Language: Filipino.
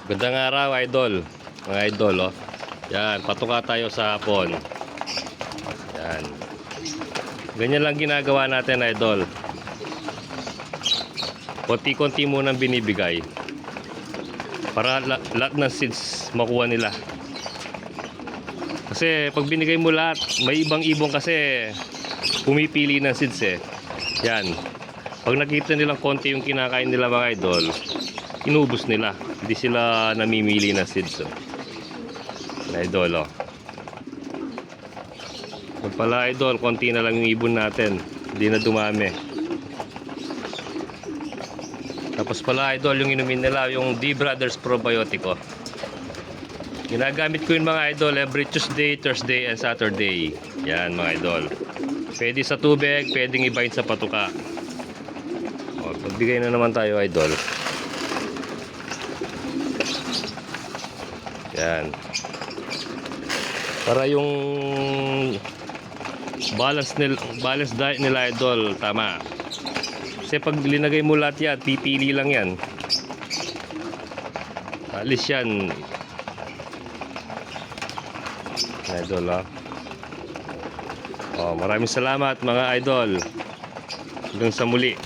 Gandang araw, idol. Mga idol, oh. Yan, patuka tayo sa hapon. Yan. Ganyan lang ginagawa natin, idol. Konti-konti munang binibigay. Para lahat ng seeds makuha nila. Kasi pag binigay mo lahat, may ibang ibong kasi pumipili ng seeds eh. Yan. Pag nakita nilang konti yung kinakain nila, mga idol, inubos nila. Hindi sila namimili ng seeds. Oh. Idol, oh. Pala, idol, konti na lang yung ibon natin. Hindi na dumami. Tapos pala, idol, yung inumin nila, yung D Brothers Probiotic, oh. Ginagamit ko yung mga idol every Tuesday, Thursday, and Saturday. Yan, mga idol. Pwede sa tubig, pwedeng ibahin sa patuka. O, pagbigay na naman tayo, idol. Yan. Para yung balance diet nila, idol, tama. Kasi pag linagay mo lahat yan, pipili lang yan. Alis yan. Idol, ha. Oh, maraming salamat, mga idol. Hanggang sa muli.